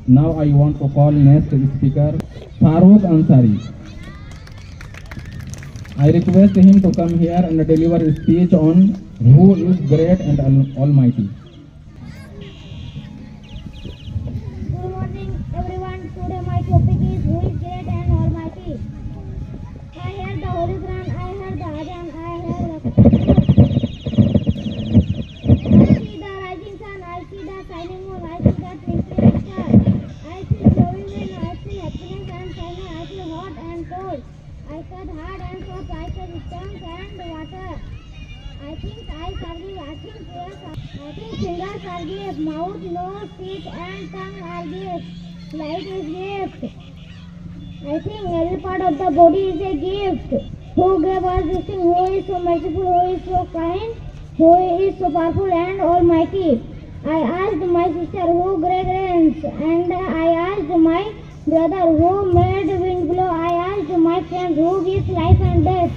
Now I want to call next speaker Farooq Ansari. I request him to come here and deliver a speech on who is great and almighty. Good morning, everyone. Today my topic is who is great and almighty. I heard the Holy Quran, I heard the Adhan, I heard the I see the rising sun, I see the shining moon, I see the twinkling star, I see glowing wind, I see happiness and sadness, I see hot and cold, I said hard and soft, I said stones and water. I think eyes are gift, I think ears are, I think fingers are gift, mouth, nose, teeth and tongue are gift, light is gift. I think every part of the body is a gift. Who gave us this thing? Who is so merciful? Who is so kind? Who is so powerful and almighty? I asked my sister who reigns, and I asked my brother who made wind blow. I asked my friend who gives life and death.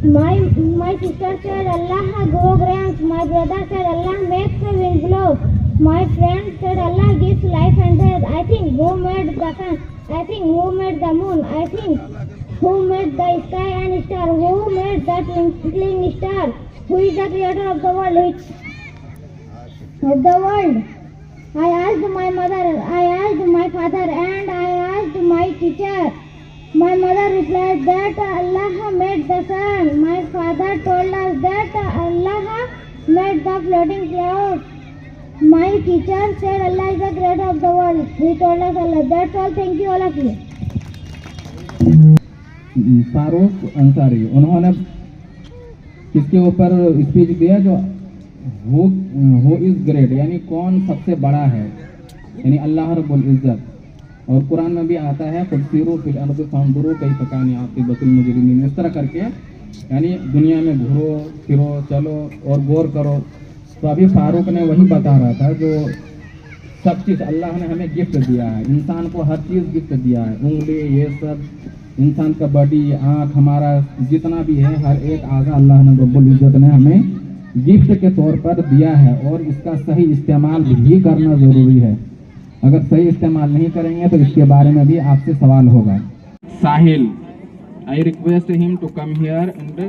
My sister said Allah reigns. My brother said Allah makes the wind blow. My friend said Allah gives life and death. I think who made the sun? I think who made the moon? I think who made the sky and star? Who made the twinkling star? Who is the creator of the world? I asked my mother, I asked my father, and I asked my teacher. My mother replied that Allah made the sun. My father told us that Allah made the floating clouds. My teacher said Allah is the creator of the world. He told us Allah. That's all. Thank you all of you. Farooq Ansari, उन्होंने किसके ऊपर speech दिया? जो who is great, यानी कौन सबसे बड़ा है, यानी अल्लाह रब्बुल इज्जत। और कुरान में भी आता है फसीरू फिल अर्द फंजुरू कैफ कान आक़िबतुल मुजरिमीन, इस तरह करके यानी दुनिया में घूरो फिरो चलो और गौर करो। तो अभी फारूक ने वही बता रहा था जो सब चीज़ अल्लाह ने हमें गिफ्ट दिया है, इंसान को हर चीज़ गिफ्ट दिया है, उंगली ये सब, इंसान का बॉडी, आँख, हमारा जितना भी है हर एक आज़ा अल्लाह ने रब्बुल इज्जत ने हमें गिफ्ट के तौर पर दिया है और इसका सही इस्तेमाल भी करना ज़रूरी है। अगर सही इस्तेमाल नहीं करेंगे तो इसके बारे में भी आपसे सवाल होगा। Sahil, I request him to come here and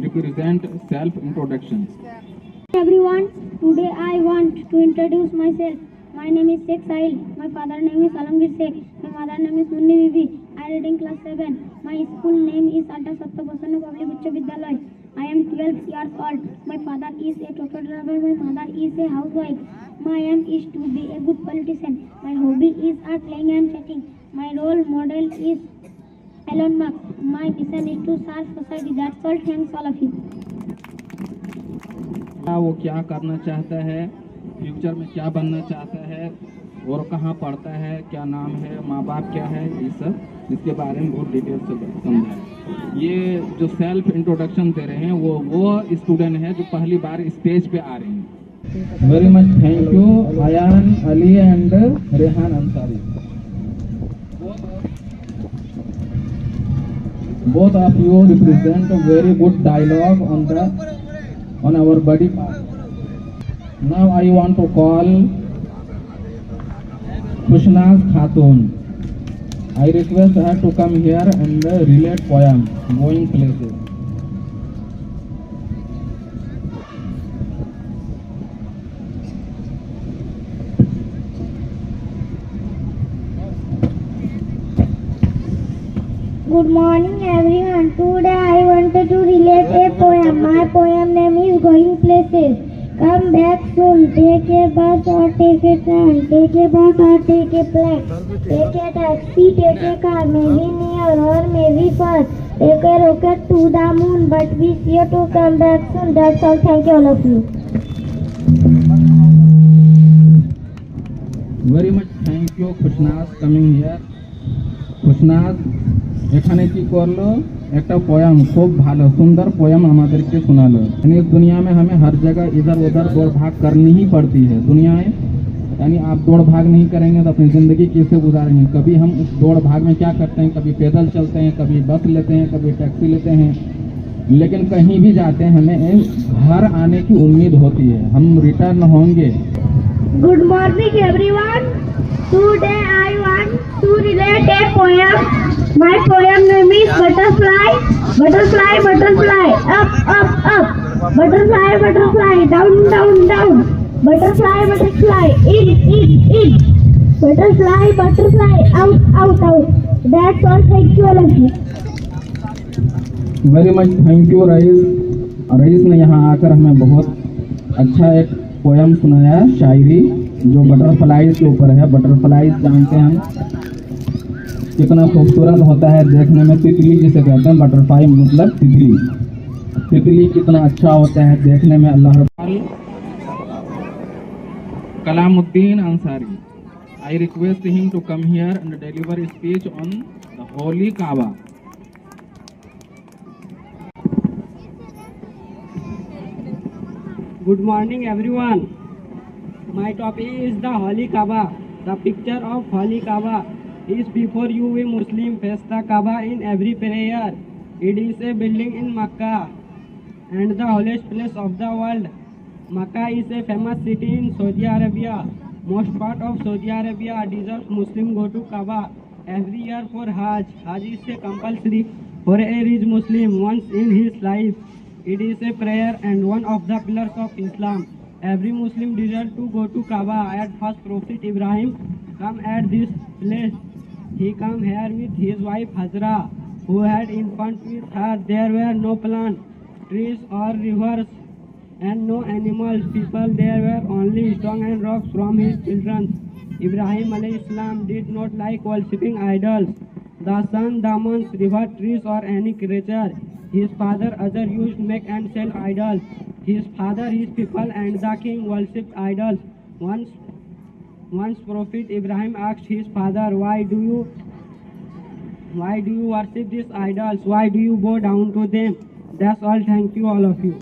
represent self introduction. Everyone, today I want to introduce myself. My name is Sheikh Sahil. My father name is Alamgir Sheikh. My mother name is Munni Bibi. I read in class 7. My school name is Alta Saptaposana Public Uच्च Vidyalaya. I am 12 years old. My father is a truck driver. My mother is a housewife. My aim is to be a good politician. My hobby is art, playing and chatting. My role model is Elon Musk. My mission is to serve society. That's all. Thanks all of you. वो क्या करना चाहता है, future में क्या बनना चाहता है और कहाँ पढ़ता है, क्या नाम है, माँ बाप क्या है, ये सब इसके बारे में बहुत डिटेल से समझाएं। ये जो सेल्फ इंट्रोडक्शन दे रहे हैं वो स्टूडेंट है जो पहली बार स्टेज पे आ रहे हैं। Very much thank you Ayaan Ali and Rehan Ansari. Both of you represent very good dialogue on our body part. Now I want to call Khushnaz Khatun. I request her to come here and relate poem Going Places. Good morning everyone. Today I wanted to relate a poem. My poem name is Going Places. Come back soon. Take a bus or take a train. Take a bus or take a plane. Take a taxi, take a car. Maybe near or maybe far. Take a rocket to the moon. But be sure to come back soon. That's all. Thank you all of you. Very much thank you Khushnaz coming here. Khushnaz এখানে কি করলো, একটা poem, खूब ভালো सुंदर poem আমাদেরকে শোনালো। यानी इस दुनिया में हमें हर जगह इधर उधर दौड़ भाग करनी ही पड़ती है। दुनिया में यानी आप दौड़ भाग नहीं करेंगे तो अपनी ज़िंदगी कैसे गुजारेंगे। कभी हम उस दौड़ भाग में क्या करते हैं, कभी पैदल चलते हैं, कभी बस लेते हैं, कभी टैक्सी लेते हैं, लेकिन कहीं भी जाते हैं हमें घर आने की उम्मीद होती है, हम रिटर्न होंगे। Good morning everyone. poem. My poem name is Butterfly. Butterfly, butterfly, up, up, up. Butterfly, butterfly, down, down, down. Butterfly, butterfly, in. Butterfly, butterfly, out, out, out. That's all. Thank you all of you. Very much thank you Raees. Raees ने यहाँ आकर हमें बहुत अच्छा एक poem सुनाया, शायरी, जो butterflies के ऊपर है। बटरफ्लाइज जानते हैं हम कितना खूबसूरत होता है देखने में, तितली जिसे कहते हैं, बटरफ्लाई मतलब तितली। तितली कितना अच्छा होता है देखने में। Allah Kalamuddin Ansari, I request him to come here and deliver a speech on the Holy Kaaba. Good morning everyone. My topic is the Holy Kaaba. The picture of Holy Kaaba is before you. We Muslim face the Kaaba in every prayer. It is a building in Makkah and the holiest place of the world. Makkah is a famous city in Saudi Arabia. Most part of Saudi Arabia deserves Muslim go to Kaaba every year for Hajj. Hajj is a compulsory for a rich Muslim once in his life. It is a prayer and one of the pillars of Islam. Every Muslim deserves to go to Kaaba. At first Prophet Ibrahim come at this place. He come here with his wife Hajra, who had infant with her. There were no plants, trees or rivers, and no animals. People there were only stone and rocks from his children. Ibrahim alayhi salam did not like worshipping idols, the sun, the moon, river, trees or any creature. His father Azar used to make and sell idols. His father, his people and the king worshipped idols. Once Prophet Ibrahim asked his father, why do you worship these idols? Why do you bow down to them? That's all. Thank you all of you.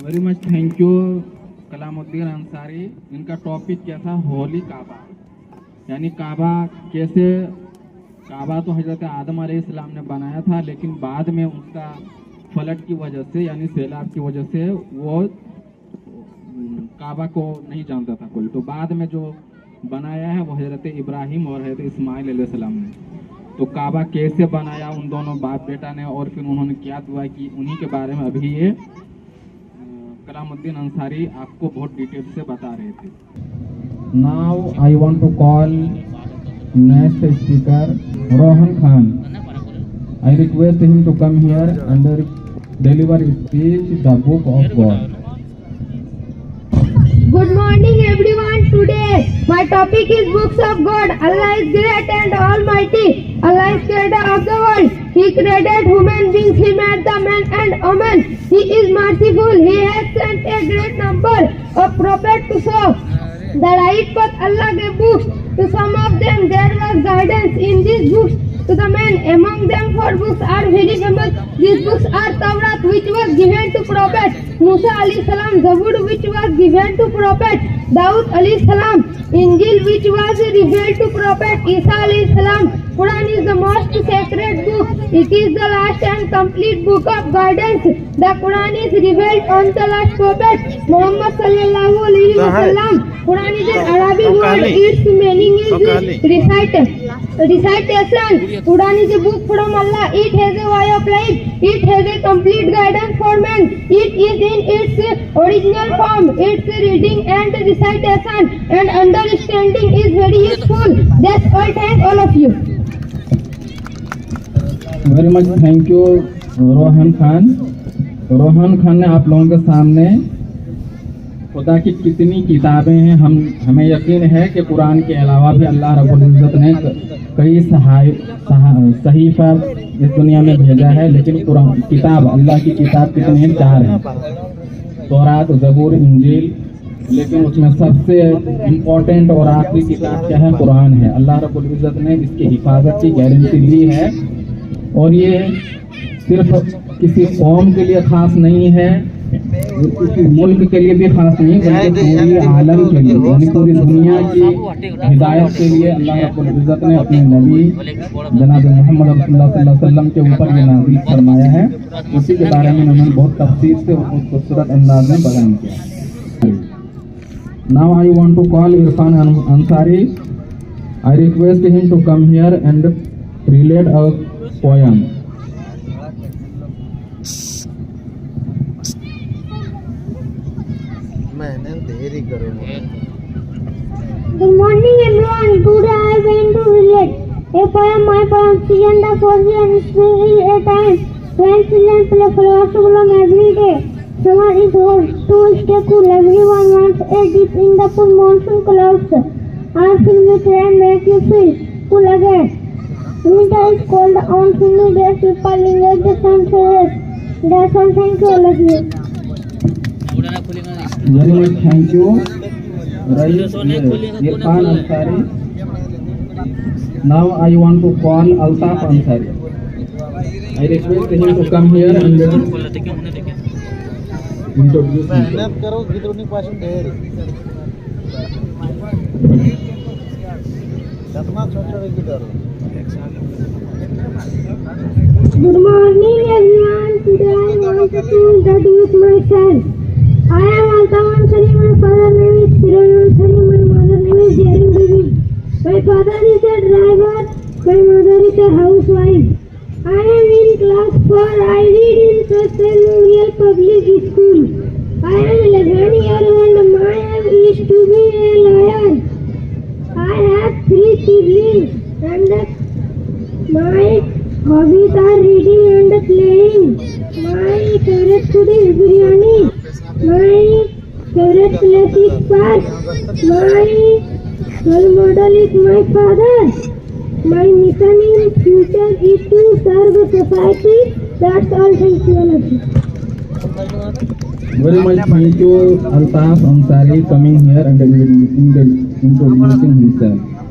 Very much thank you Kalamuddin Ansari. इनका topic क्या था? होली काबा, यानी काबा कैसे। काबा तो हजरत आदम अलैहिस्सलाम ने बनाया था, लेकिन बाद में उसका फ्लड की वजह से, यानी सैलाब की वजह से वो काबा को नहीं जानता था कोई। तो बाद में जो बनाया है वो हजरत इब्राहिम और हजरत इस्माइल अलैहिस्सलाम ने। तो काबा कैसे बनाया उन दोनों बाप बेटा ने, और फिर उन्होंने क्या दुआ की, उन्हीं के बारे में अभी ये कलामुद्दीन अंसारी आपको बहुत डिटेल से बता रहे थे। Now I want to call next speaker Rohan Khan. I request him to come here and deliver speech the book of God. Good morning everyone. Today my topic is books of God. Allah is great and almighty. Allah is creator of the world. He created human beings. He made the man and woman. He is merciful. He has sent a great number of prophets to show the right path. Allah gave books to some of them. There was guidance in these books to the men. Among them 4 books are very famous. These books are Tawrat, which was given to Prophet Musa alayhi salam, Zabur, which was given to Prophet Daud alayhi salam, Injil, which was revealed to Prophet Isa alayhi salam. Quran is the most sacred book. It is the last and complete book of guidance. The Quran is revealed on the last prophet Muhammad sallallahu alayhi wa sallam. Quran is an Arabic word. Its meaning is recitation. Quran is a book from Allah. It has a way of life. It has a complete guidance for man. It is in its original form. Its reading and recitation and understanding is very useful. That's all. Thank all of you. Very much thank you Rohan Khan. Rohan Khan ने आप लोगों के सामने खुदा की कितनी किताबें हैं, हमें यकीन है कि कुरान के अलावा भी अल्लाह रब्बुल इज़्ज़त ने कई सहीफा इस दुनिया में भेजा है। लेकिन कुरान किताब, अल्लाह की किताब कितनी हैं? 4 हैं, तौरात, ज़बूर, इंजील। लेकिन उसमें सबसे इम्पोर्टेंट और आखिरी किताब क्या है? कुरान है। अल्लाह रब्बुल इज़्ज़त ने इसकी हिफाजत की गारंटी ली है, और ये सिर्फ किसी कौम के लिए खास नहीं है, किसी मुल्क के लिए भी खास नहीं, बल्कि पूरी आलम के लिए, यानी पूरी दुनिया की हिदायत के लिए अल्लाह रब्बुल इज़्ज़त ने अपने नबी जनाब मोहम्मद रसूलुल्लाह सल्लल्लाहु अलैहि वसल्लम के ऊपर ये नाज़िल फरमाया है। उसी के बारे में उन्होंने बहुत तफसील से और बहुत खूबसूरत अंदाज में बयान किया। Now I want to call Irfan Ansari I request him to come here and relate a poem. Good morning everyone. Today I am going to relate a poem. My poem season the cozy and spring is a time when children play flowers along every day. Summer is hot, to stay cool. Everyone wants a dip in the full monsoon clouds. Are filled with rain make you feel cool again. Winter is cold on sunny days. People linger the sunset. That's all. Thank you all of you. Very much thank you. Irfan Ansari. Now I want to call Altaf Ansari. I request him to come here and introduce himself. Good morning everyone. Today I want to introduce myself. I am Altaf Ansari. My father name is Kiran Ansari. My mother name is Jarin Bibi. My father is a driver. My mother is a housewife. I am in class 4. I read in First Memorial Public School. I am 11 years old. My aim is to be a lawyer. I have 3 siblings and my hobbies are reading and playing. My favorite food is biryani. My favorite place is park. My role model is my father. My mission in future is to serve society. That's all. Thank you all of you. Very much thank you Altaf Ansari coming here and introducing himself.